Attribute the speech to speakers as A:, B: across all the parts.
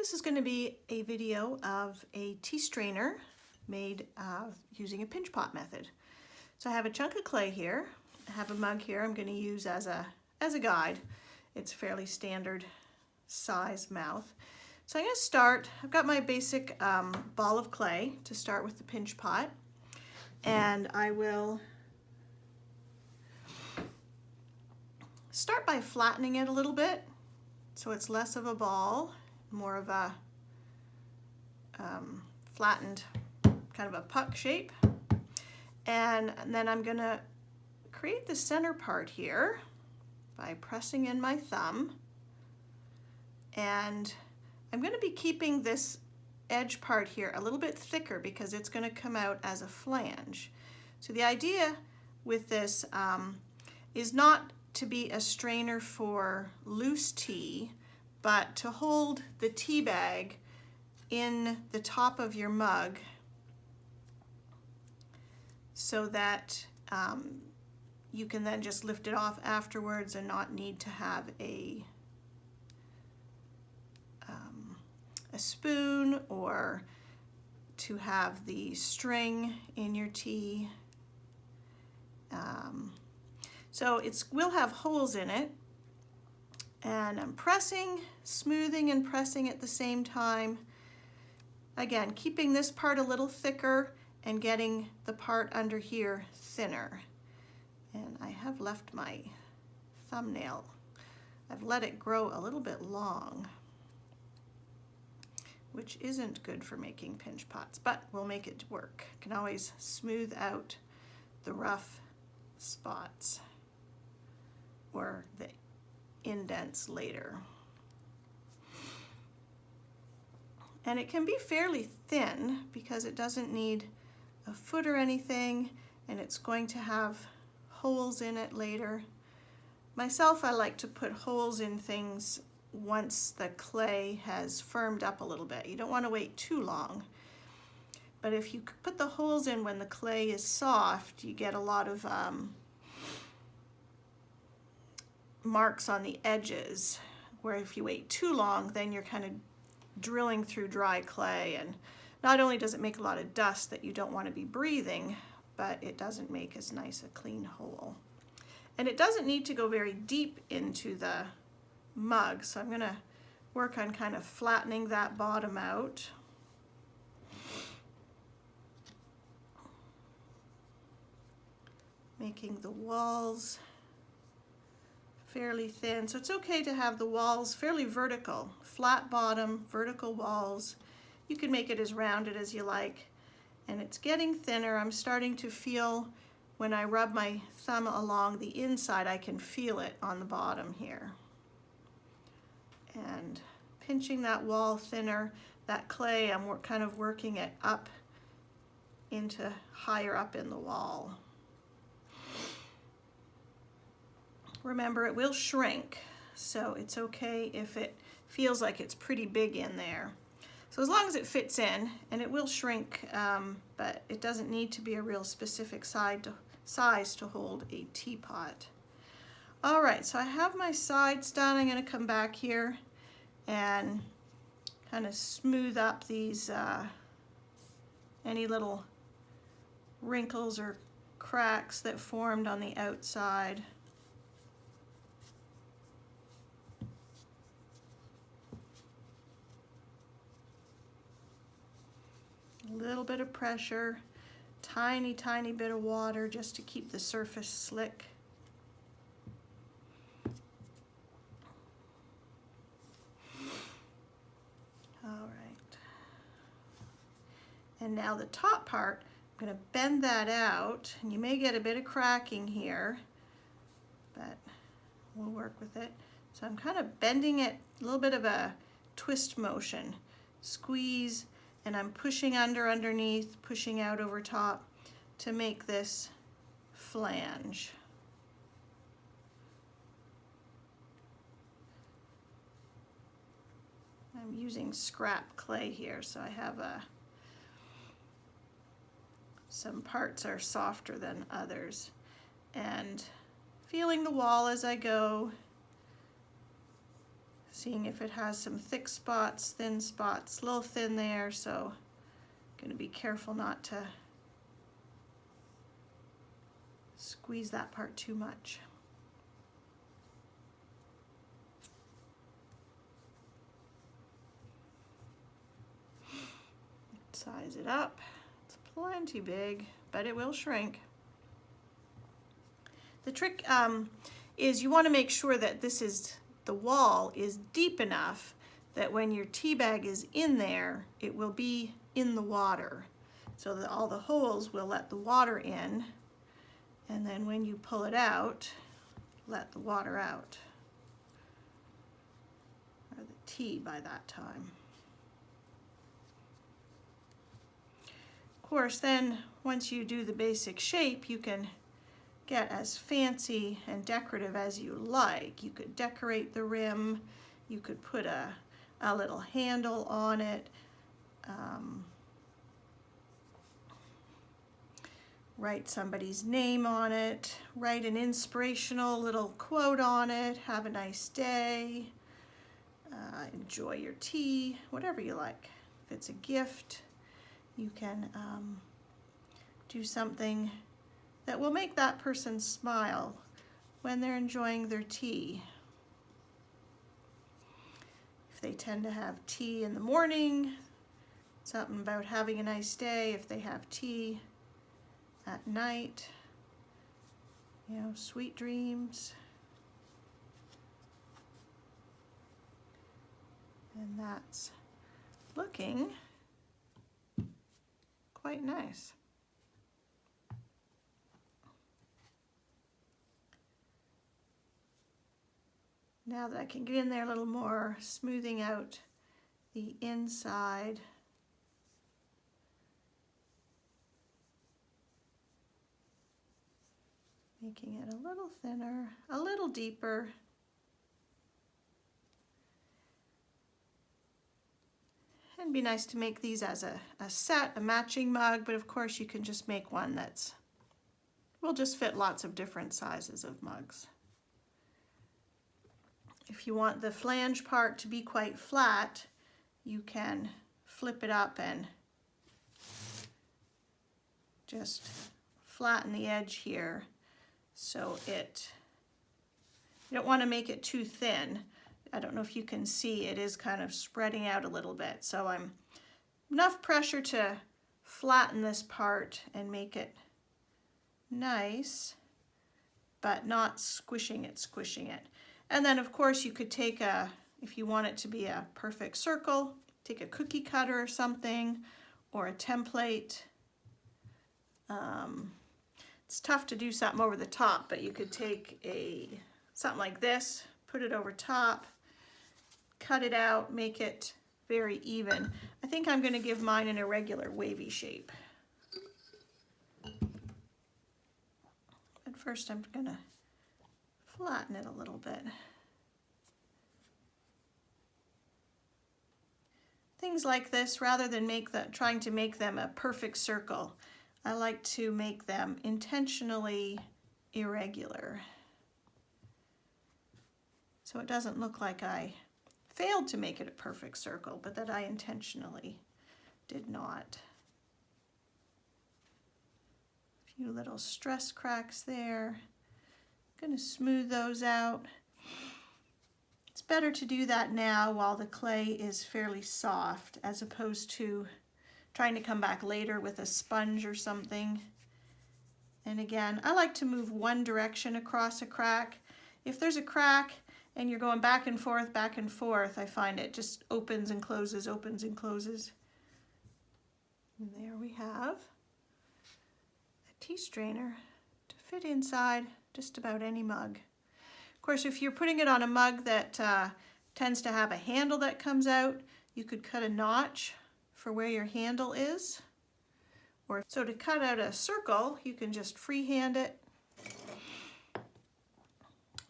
A: This is going to be a video of a tea strainer made using a pinch pot method. So I have a chunk of clay here. I have a mug here I'm going to use as a guide. It's fairly standard size mouth. So I'm going to start, I've got my basic ball of clay to start with the pinch pot, and I will start by flattening it a little bit so it's less of a ball, more of a flattened kind of a puck shape. And then I'm going to create the center part here by pressing in my thumb, and I'm going to be keeping this edge part here a little bit thicker because it's going to come out as a flange. So the idea with this is not to be a strainer for loose tea, but to hold the tea bag in the top of your mug so that you can then just lift it off afterwards and not need to have a spoon or to have the string in your tea. So will have holes in it, and I'm pressing, smoothing and pressing at the same time. Again, keeping this part a little thicker and getting the part under here thinner. And I have left my thumbnail. I've let it grow a little bit long, which isn't good for making pinch pots, but we'll make it work. Can always smooth out the rough spots or the indents later. And it can be fairly thin because it doesn't need a foot or anything, and it's going to have holes in it later. Myself, I like to put holes in things once the clay has firmed up a little bit. You don't want to wait too long. But if you put the holes in when the clay is soft, you get a lot of marks on the edges, where if you wait too long, then you're kind of drilling through dry clay, and not only does it make a lot of dust that you don't want to be breathing, but it doesn't make as nice a clean hole. And it doesn't need to go very deep into the mug, so I'm going to work on kind of flattening that bottom out. Making the walls fairly thin, so it's okay to have the walls fairly vertical, flat bottom, vertical walls. You can make it as rounded as you like, and it's getting thinner. I'm starting to feel, when I rub my thumb along the inside, I can feel it on the bottom here. And pinching that wall thinner, that clay, I'm kind of working it up into higher up in the wall. Remember, it will shrink, so it's okay if it feels like it's pretty big in there. So as long as it fits in, and it will shrink, but it doesn't need to be a real specific size to hold a teapot. All right, so I have my sides done. I'm going to come back here and kind of smooth up these any little wrinkles or cracks that formed on the outside. A little bit of pressure, tiny bit of water just to keep the surface slick. All right. And now the top part, I'm going to bend that out, and you may get a bit of cracking here, but we'll work with it. So I'm kind of bending it, a little bit of a twist motion, squeeze, and I'm pushing underneath, pushing out over top to make this flange. I'm using scrap clay here, so I have some parts are softer than others. And feeling the wall as I go, seeing if it has some thick spots, thin spots, a little thin there, so I'm going to be careful not to squeeze that part too much. Size it up. It's plenty big, but it will shrink. The trick is you want to make sure that the wall is deep enough that when your tea bag is in there, it will be in the water, so that all the holes will let the water in, and then when you pull it out, let the water out, or the tea by that time. Of course, then once you do the basic shape, you can get as fancy and decorative as you like. You could decorate the rim, you could put a little handle on it, write somebody's name on it, write an inspirational little quote on it, have a nice day, enjoy your tea, whatever you like. If it's a gift, you can do something that will make that person smile when they're enjoying their tea. If they tend to have tea in the morning, something about having a nice day. If they have tea at night, you know, sweet dreams. And that's looking quite nice. Now that I can get in there a little more, smoothing out the inside. Making it a little thinner, a little deeper. It'd be nice to make these as a set, a matching mug, but of course you can just make one will just fit lots of different sizes of mugs. If you want the flange part to be quite flat, you can flip it up and just flatten the edge here so you don't want to make it too thin. I don't know if you can see, it is kind of spreading out a little bit. So I'm enough pressure to flatten this part and make it nice, but not squishing it. And then of course you could take if you want it to be a perfect circle, take a cookie cutter or something, or a template. It's tough to do something over the top, but you could take something like this, put it over top, cut it out, make it very even. I think I'm going to give mine an irregular wavy shape. But first I'm going to flatten it a little bit. Things like this, rather than trying to make them a perfect circle, I like to make them intentionally irregular. So it doesn't look like I failed to make it a perfect circle, but that I intentionally did not. A few little stress cracks there. I'm going to smooth those out. It's better to do that now while the clay is fairly soft, as opposed to trying to come back later with a sponge or something. And again, I like to move one direction across a crack. If there's a crack and you're going back and forth, I find it just opens and closes, opens and closes. And there we have a tea strainer to fit inside just about any mug. Of course, if you're putting it on a mug that tends to have a handle that comes out, you could cut a notch for where your handle is. So to cut out a circle, you can just freehand it. I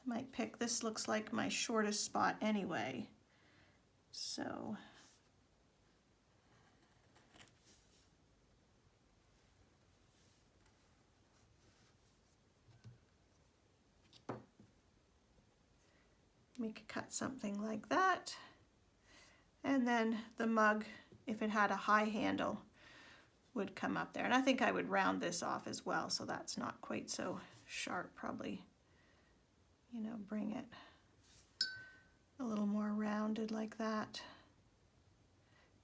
A: might pick, this looks like my shortest spot anyway. So We could cut something like that. And then the mug, if it had a high handle, would come up there. And I think I would round this off as well, so that's not quite so sharp. Probably, you know, bring it a little more rounded like that.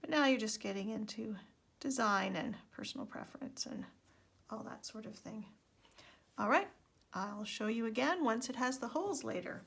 A: But now you're just getting into design and personal preference and all that sort of thing. All right, I'll show you again once it has the holes later.